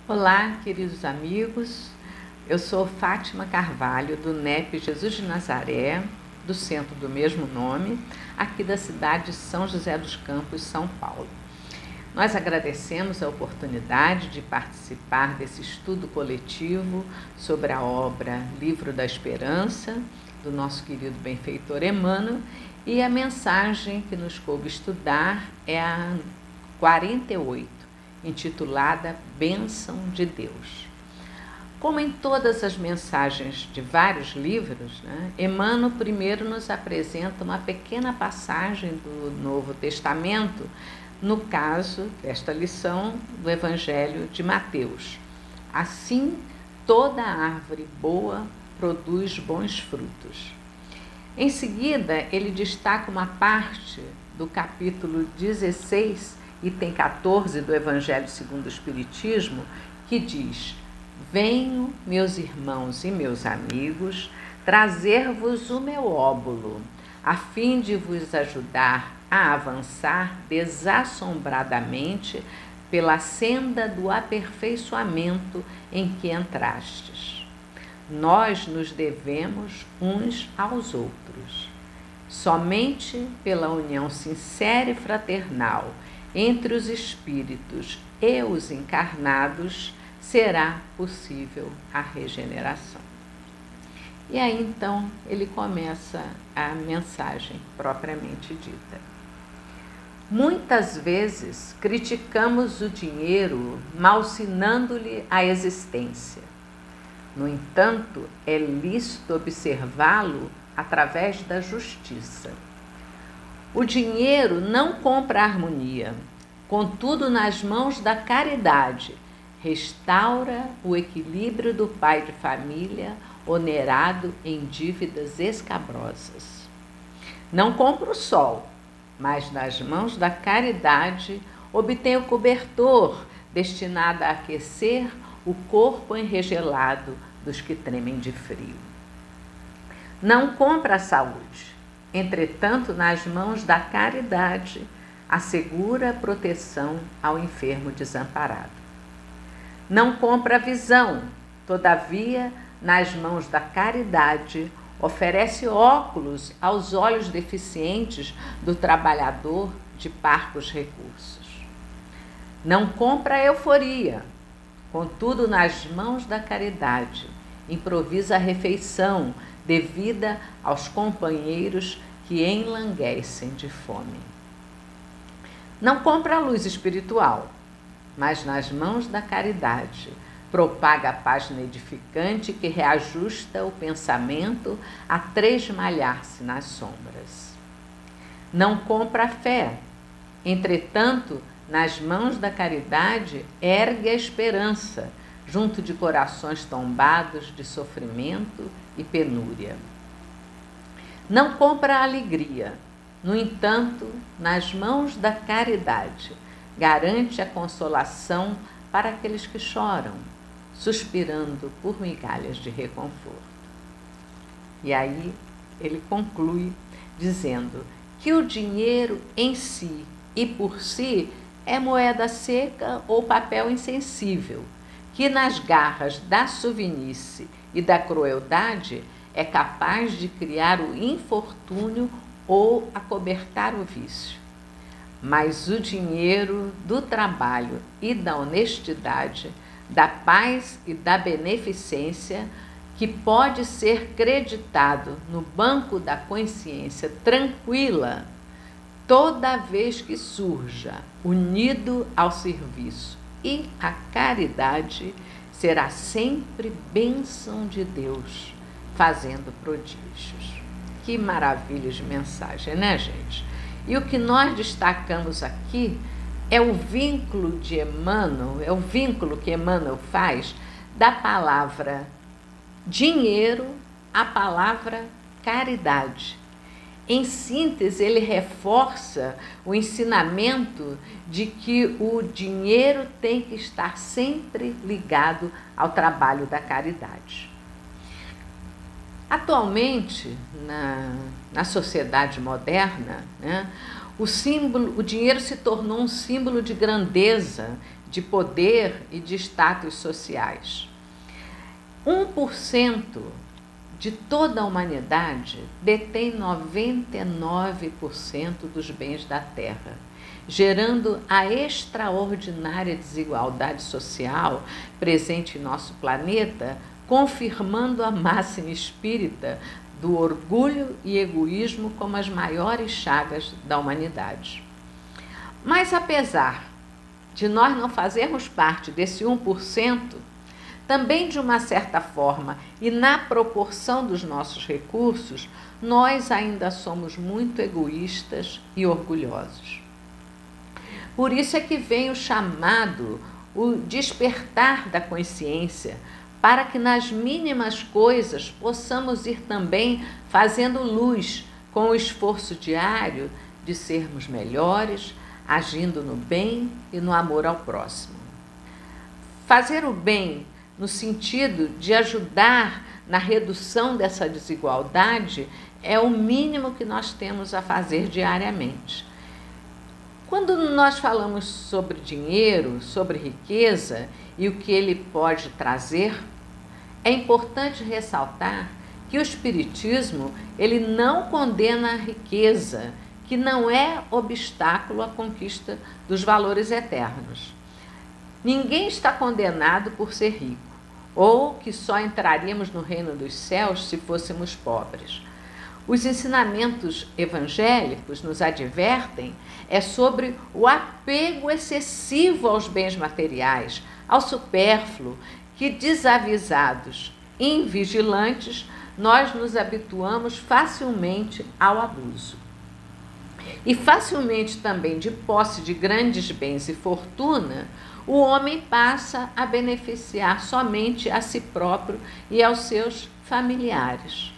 Olá, queridos amigos. Eu sou Fátima Carvalho, do NEP Jesus de Nazaré, do centro do mesmo nome, aqui da cidade de São José dos Campos, São Paulo. Nós agradecemos a oportunidade de participar desse estudo coletivo sobre a obra Livro da Esperança, do nosso querido benfeitor Emmanuel, e a mensagem que nos coube estudar é a 48, intitulada Bênção de Deus. Como em todas as mensagens de vários livros, Emmanuel primeiro nos apresenta uma pequena passagem do Novo Testamento, no caso desta lição do Evangelho de Mateus. Assim, toda árvore boa produz bons frutos. Em seguida, ele destaca uma parte do capítulo 16, item 14 do Evangelho segundo o Espiritismo, que diz: venho, meus irmãos e meus amigos, trazer-vos o meu óbolo, a fim de vos ajudar a avançar desassombradamente pela senda do aperfeiçoamento em que entrastes. Nós nos devemos uns aos outros. Somente pela união sincera e fraternal entre os espíritos e os encarnados será possível a regeneração. E aí então ele começa a mensagem propriamente dita. Muitas vezes criticamos o dinheiro, malsinando-lhe a existência. No entanto, é lícito observá-lo através da justiça. O dinheiro não compra a harmonia, contudo, nas mãos da caridade, restaura o equilíbrio do pai de família onerado em dívidas escabrosas. Não compra o sol, mas nas mãos da caridade obtém o cobertor destinado a aquecer o corpo enregelado dos que tremem de frio. Não compra a saúde, entretanto, nas mãos da caridade, assegura proteção ao enfermo desamparado. Não compra a visão, todavia, nas mãos da caridade, oferece óculos aos olhos deficientes do trabalhador de parcos recursos. Não compra a euforia, contudo, nas mãos da caridade, improvisa a refeição devida aos companheiros que enlanguecem de fome. Não compra a luz espiritual, mas nas mãos da caridade propaga a página edificante que reajusta o pensamento a tresmalhar-se nas sombras. Não compra a fé, entretanto, nas mãos da caridade ergue a esperança, junto de corações tombados de sofrimento e penúria. Não compra a alegria, no entanto, nas mãos da caridade, garante a consolação para aqueles que choram, suspirando por migalhas de reconforto. E aí ele conclui dizendo que o dinheiro em si e por si é moeda seca ou papel insensível, que nas garras da suvinice e da crueldade é capaz de criar o infortúnio ou acobertar o vício. Mas o dinheiro do trabalho e da honestidade, da paz e da beneficência, que pode ser creditado no banco da consciência tranquila, toda vez que surja unido ao serviço e à caridade, será sempre bênção de Deus, fazendo prodígios. Que maravilha de mensagem, né, gente? E o que nós destacamos aqui é o vínculo de Emmanuel, é o vínculo que Emmanuel faz da palavra dinheiro à palavra caridade. Em síntese, ele reforça o ensinamento de que o dinheiro tem que estar sempre ligado ao trabalho da caridade. Atualmente, na sociedade moderna, o dinheiro se tornou um símbolo de grandeza, de poder e de status sociais. 1% de toda a humanidade detém 99% dos bens da Terra, gerando a extraordinária desigualdade social presente em nosso planeta, confirmando a máxima espírita do orgulho e egoísmo como as maiores chagas da humanidade. Mas apesar de nós não fazermos parte desse 1%, também de uma certa forma e na proporção dos nossos recursos, nós ainda somos muito egoístas e orgulhosos. Por isso é que vem o chamado, o despertar da consciência, para que nas mínimas coisas possamos ir também fazendo luz com o esforço diário de sermos melhores, agindo no bem e no amor ao próximo. Fazer o bem no sentido de ajudar na redução dessa desigualdade é o mínimo que nós temos a fazer diariamente. Quando nós falamos sobre dinheiro, sobre riqueza e o que ele pode trazer, é importante ressaltar que o Espiritismo ele não condena a riqueza, que não é obstáculo à conquista dos valores eternos. Ninguém está condenado por ser rico, ou que só entraríamos no reino dos céus se fôssemos pobres. Os ensinamentos evangélicos nos advertem sobre o apego excessivo aos bens materiais, ao supérfluo, que desavisados, invigilantes, nós nos habituamos facilmente ao abuso. E facilmente também de posse de grandes bens e fortuna, o homem passa a beneficiar somente a si próprio e aos seus familiares.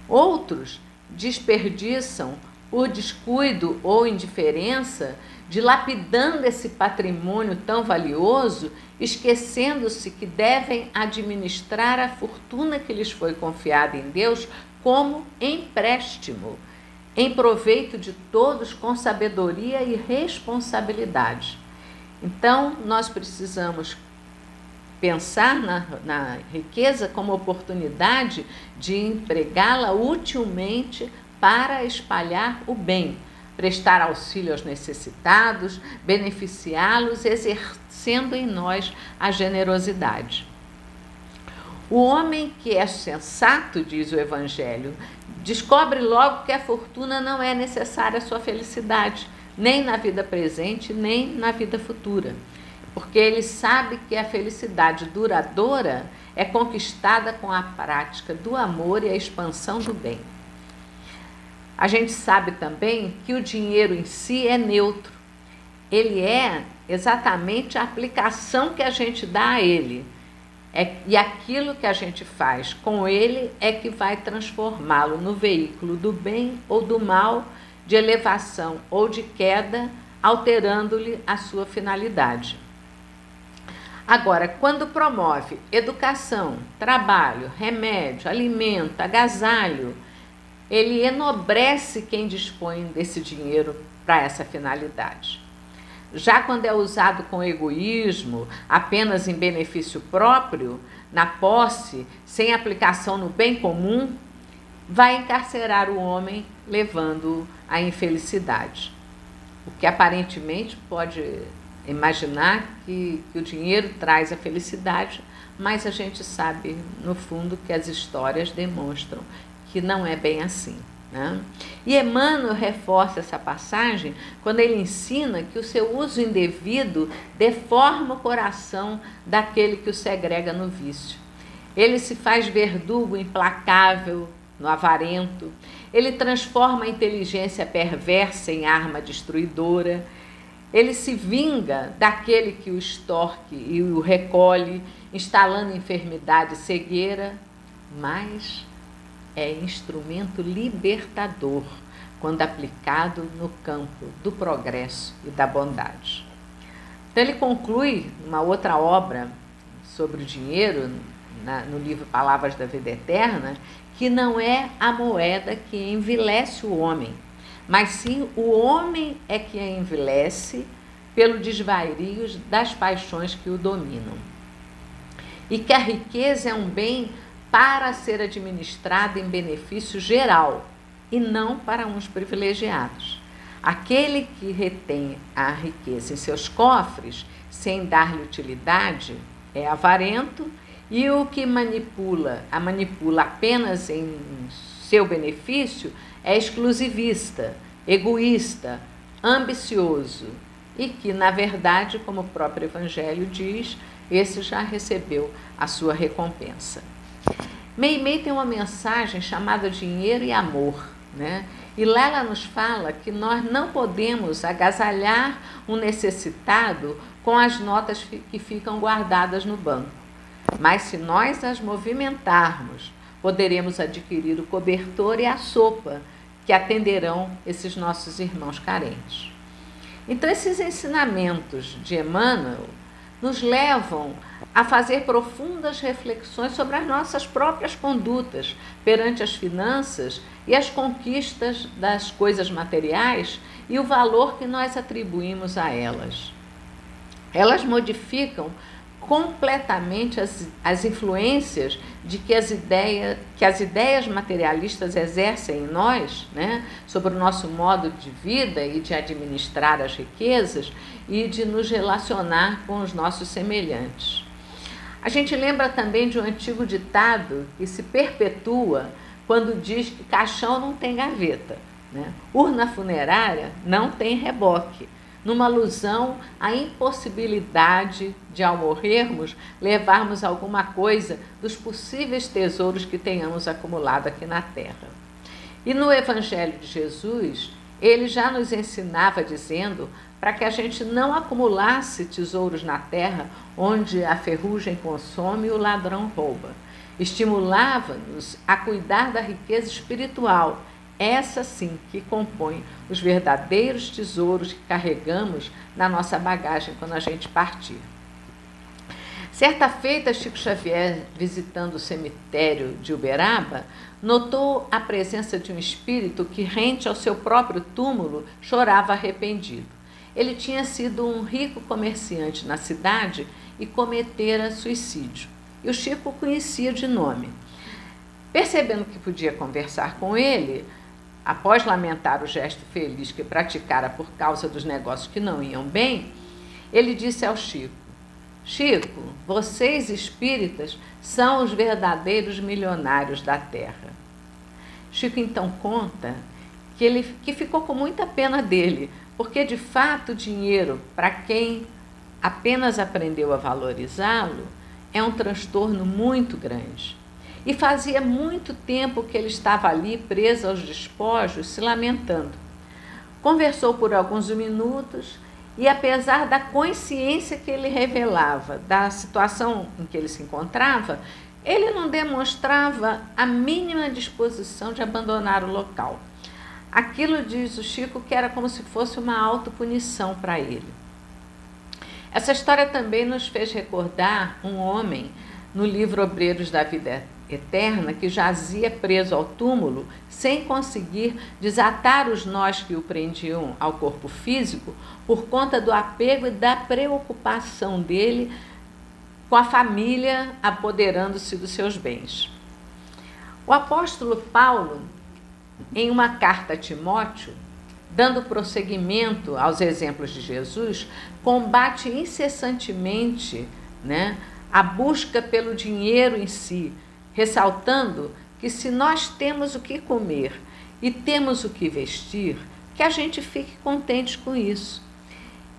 Outros desperdiçam por descuido ou indiferença, dilapidando esse patrimônio tão valioso, esquecendo-se que devem administrar a fortuna que lhes foi confiada em Deus como empréstimo, em proveito de todos com sabedoria e responsabilidade. Então, nós precisamos pensar na riqueza como oportunidade de empregá-la utilmente para espalhar o bem, prestar auxílio aos necessitados, beneficiá-los, exercendo em nós a generosidade. O homem que é sensato, diz o Evangelho, descobre logo que a fortuna não é necessária à sua felicidade, nem na vida presente, nem na vida futura, porque ele sabe que a felicidade duradoura é conquistada com a prática do amor e a expansão do bem. A gente sabe também que o dinheiro em si é neutro. Ele é exatamente a aplicação que a gente dá a ele. E aquilo que a gente faz com ele é que vai transformá-lo no veículo do bem ou do mal, de elevação ou de queda, alterando-lhe a sua finalidade. Agora, quando promove educação, trabalho, remédio, alimento, agasalho, ele enobrece quem dispõe desse dinheiro para essa finalidade. Já quando é usado com egoísmo, apenas em benefício próprio, na posse, sem aplicação no bem comum, vai encarcerar o homem, levando-o à infelicidade. O que aparentemente pode imaginar que o dinheiro traz a felicidade, mas a gente sabe, no fundo, que as histórias demonstram que não é bem assim, né? E Emmanuel reforça essa passagem quando ele ensina que o seu uso indevido deforma o coração daquele que o segrega no vício. Ele se faz verdugo implacável no avarento, ele transforma a inteligência perversa em arma destruidora, ele se vinga daquele que o extorque e o recolhe, instalando enfermidade e cegueira, mas é instrumento libertador quando aplicado no campo do progresso e da bondade. Então ele conclui uma outra obra sobre o dinheiro, no livro Palavras da Vida Eterna, que não é a moeda que envilece o homem, mas sim o homem é que a envilece, pelo desvario das paixões que o dominam. E que a riqueza é um bem para ser administrado em benefício geral e não para uns privilegiados. Aquele que retém a riqueza em seus cofres sem dar-lhe utilidade é avarento, e o que manipula apenas em seu benefício é exclusivista, egoísta, ambicioso, e que, na verdade, como o próprio Evangelho diz, esse já recebeu a sua recompensa. Meimei tem uma mensagem chamada Dinheiro e Amor, né? E lá ela nos fala que nós não podemos agasalhar um necessitado com as notas que ficam guardadas no banco. Mas se nós as movimentarmos, poderemos adquirir o cobertor e a sopa que atenderão esses nossos irmãos carentes. Então, esses ensinamentos de Emmanuel nos levam a fazer profundas reflexões sobre as nossas próprias condutas perante as finanças e as conquistas das coisas materiais e o valor que nós atribuímos a elas. Elas modificam completamente as influências de que as ideias materialistas exercem em nós, né, sobre o nosso modo de vida e de administrar as riquezas e de nos relacionar com os nossos semelhantes. A gente lembra também de um antigo ditado que se perpetua quando diz que caixão não tem gaveta, né? Urna funerária não tem reboque, numa alusão à impossibilidade de, ao morrermos, levarmos alguma coisa dos possíveis tesouros que tenhamos acumulado aqui na Terra. E no Evangelho de Jesus, ele já nos ensinava dizendo para que a gente não acumulasse tesouros na terra, onde a ferrugem consome e o ladrão rouba. Estimulava-nos a cuidar da riqueza espiritual, essa sim que compõe os verdadeiros tesouros que carregamos na nossa bagagem quando a gente partir. Certa feita, Chico Xavier, visitando o cemitério de Uberaba, notou a presença de um espírito que, rente ao seu próprio túmulo, chorava arrependido. Ele tinha sido um rico comerciante na cidade e cometera suicídio. E o Chico o conhecia de nome. Percebendo que podia conversar com ele, após lamentar o gesto feliz que praticara por causa dos negócios que não iam bem, ele disse ao Chico: Chico, vocês espíritas são os verdadeiros milionários da terra. Chico então conta que ficou com muita pena dele, porque de fato o dinheiro, para quem apenas aprendeu a valorizá-lo, é um transtorno muito grande. E fazia muito tempo que ele estava ali preso aos despojos, se lamentando. Conversou por alguns minutos e, apesar da consciência que ele revelava da situação em que ele se encontrava, ele não demonstrava a mínima disposição de abandonar o local. Aquilo, diz o Chico, que era como se fosse uma autopunição para ele. Essa história também nos fez recordar um homem no livro Obreiros da Vida Eterna que jazia preso ao túmulo sem conseguir desatar os nós que o prendiam ao corpo físico por conta do apego e da preocupação dele com a família apoderando-se dos seus bens. O apóstolo Paulo, em uma carta a Timóteo, dando prosseguimento aos exemplos de Jesus, combate incessantemente, a busca pelo dinheiro em si, ressaltando que se nós temos o que comer e temos o que vestir, que a gente fique contente com isso.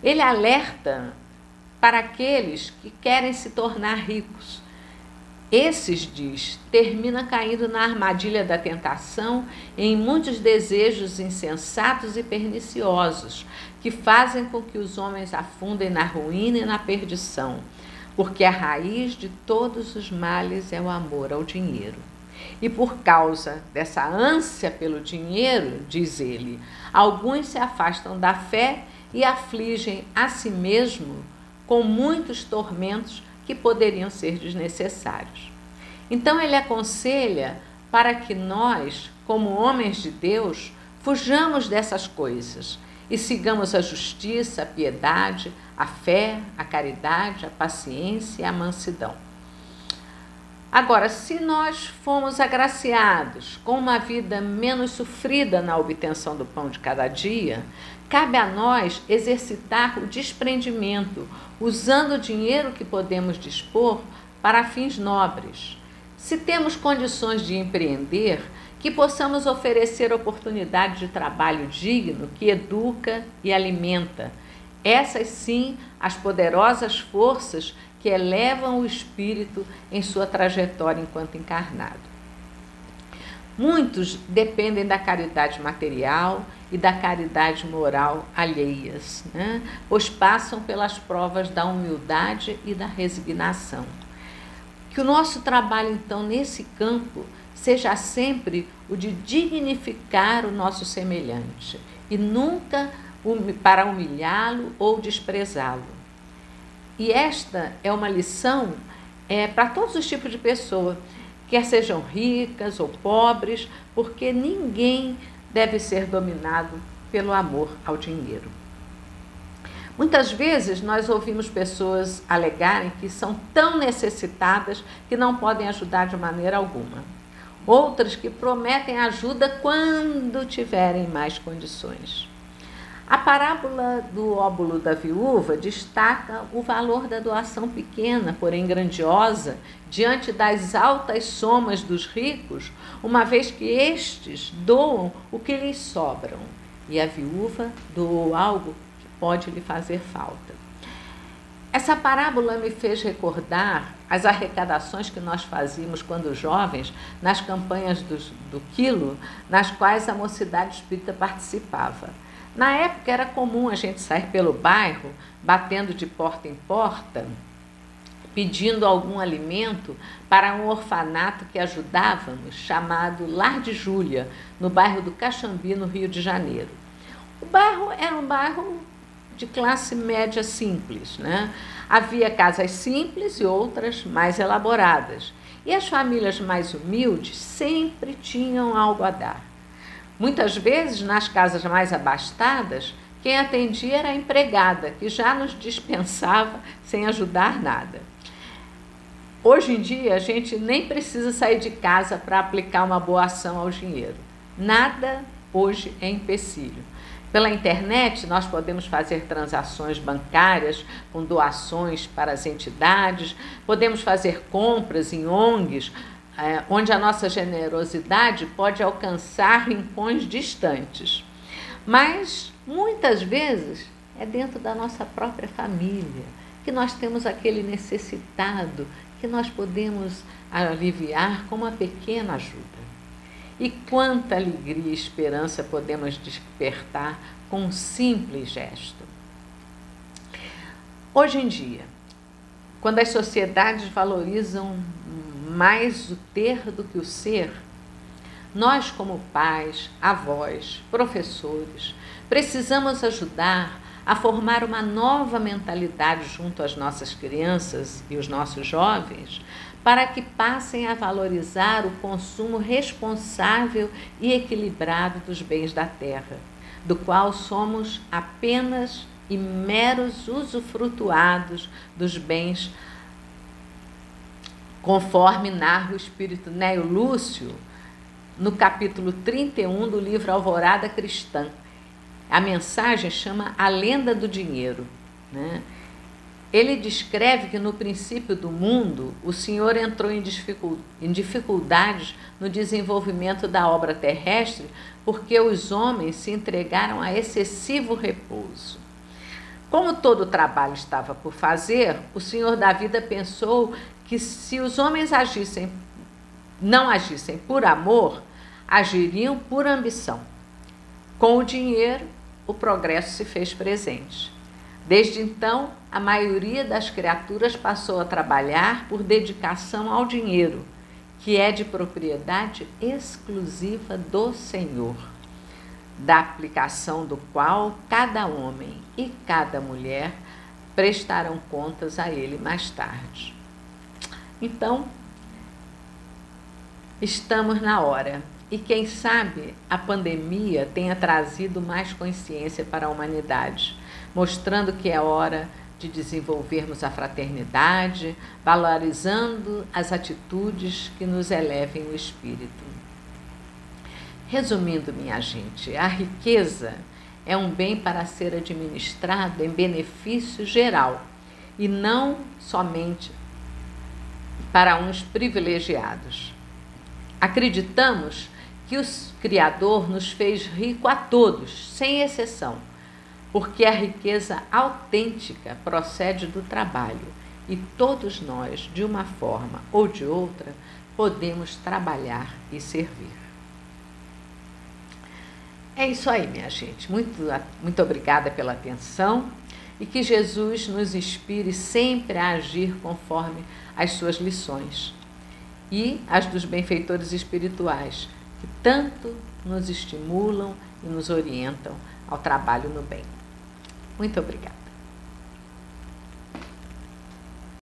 Ele alerta para aqueles que querem se tornar ricos. Esses, diz, terminam caindo na armadilha da tentação em muitos desejos insensatos e perniciosos, que fazem com que os homens afundem na ruína e na perdição, porque a raiz de todos os males é o amor ao dinheiro. E por causa dessa ânsia pelo dinheiro, diz ele, alguns se afastam da fé e afligem a si mesmo com muitos tormentos que poderiam ser desnecessários. Então ele aconselha para que nós, como homens de Deus, fujamos dessas coisas e sigamos a justiça, a piedade, a fé, a caridade, a paciência e a mansidão. Agora, se nós fomos agraciados com uma vida menos sofrida na obtenção do pão de cada dia, cabe a nós exercitar o desprendimento, usando o dinheiro que podemos dispor para fins nobres. Se temos condições de empreender, que possamos oferecer oportunidade de trabalho digno que educa e alimenta. Essas sim, as poderosas forças que elevam o espírito em sua trajetória enquanto encarnado. Muitos dependem da caridade material e da caridade moral alheias, né? Pois passam pelas provas da humildade e da resignação. Que o nosso trabalho, então, nesse campo, seja sempre o de dignificar o nosso semelhante e nunca para humilhá-lo ou desprezá-lo. E esta é uma lição para todos os tipos de pessoas, quer sejam ricas ou pobres, porque ninguém deve ser dominado pelo amor ao dinheiro. Muitas vezes nós ouvimos pessoas alegarem que são tão necessitadas que não podem ajudar de maneira alguma. Outras que prometem ajuda quando tiverem mais condições. A parábola do óbolo da viúva destaca o valor da doação pequena, porém grandiosa, diante das altas somas dos ricos, uma vez que estes doam o que lhes sobram, e a viúva doou algo que pode lhe fazer falta. Essa parábola me fez recordar as arrecadações que nós fazíamos quando jovens nas campanhas do Quilo, nas quais a Mocidade Espírita participava. Na época era comum a gente sair pelo bairro, batendo de porta em porta, pedindo algum alimento para um orfanato que ajudávamos, chamado Lar de Júlia, no bairro do Caxambi, no Rio de Janeiro. O bairro era um bairro de classe média simples, né? Havia casas simples e outras mais elaboradas. E as famílias mais humildes sempre tinham algo a dar. Muitas vezes, nas casas mais abastadas, quem atendia era a empregada, que já nos dispensava sem ajudar nada. Hoje em dia, a gente nem precisa sair de casa para aplicar uma boa ação ao dinheiro. Nada hoje é empecilho. Pela internet, nós podemos fazer transações bancárias com doações para as entidades, podemos fazer compras em ONGs, onde a nossa generosidade pode alcançar rincões distantes. Mas, muitas vezes, é dentro da nossa própria família que nós temos aquele necessitado que nós podemos aliviar com uma pequena ajuda. E quanta alegria e esperança podemos despertar com um simples gesto. Hoje em dia, quando as sociedades valorizam mais o ter do que o ser, nós, como pais, avós, professores, precisamos ajudar a formar uma nova mentalidade junto às nossas crianças e os nossos jovens, para que passem a valorizar o consumo responsável e equilibrado dos bens da terra, do qual somos apenas e meros usufrutuados dos bens, conforme narra o espírito Neo Lúcio no capítulo 31 do livro Alvorada Cristã. A mensagem chama A Lenda do Dinheiro, né? Ele descreve que no princípio do mundo o Senhor entrou em dificuldades no desenvolvimento da obra terrestre porque os homens se entregaram a excessivo repouso. Como todo o trabalho estava por fazer, o Senhor da vida pensou que se os homens não agissem por amor, agiriam por ambição. Com o dinheiro, o progresso se fez presente. Desde então, a maioria das criaturas passou a trabalhar por dedicação ao dinheiro, que é de propriedade exclusiva do Senhor, da aplicação do qual cada homem e cada mulher prestarão contas a ele mais tarde. Então, estamos na hora E quem sabe a pandemia tenha trazido mais consciência para a humanidade, mostrando que é hora de desenvolvermos a fraternidade, valorizando as atitudes que nos elevem o espírito. Resumindo, minha gente, a riqueza é um bem para ser administrado em benefício geral e não somente para uns privilegiados. Acreditamos que o Criador nos fez rico a todos, sem exceção, porque a riqueza autêntica procede do trabalho e todos nós, de uma forma ou de outra, podemos trabalhar e servir. É isso aí, minha gente. Muito obrigada pela atenção e que Jesus nos inspire sempre a agir conforme as suas lições e as dos benfeitores espirituais, que tanto nos estimulam e nos orientam ao trabalho no bem. Muito obrigada.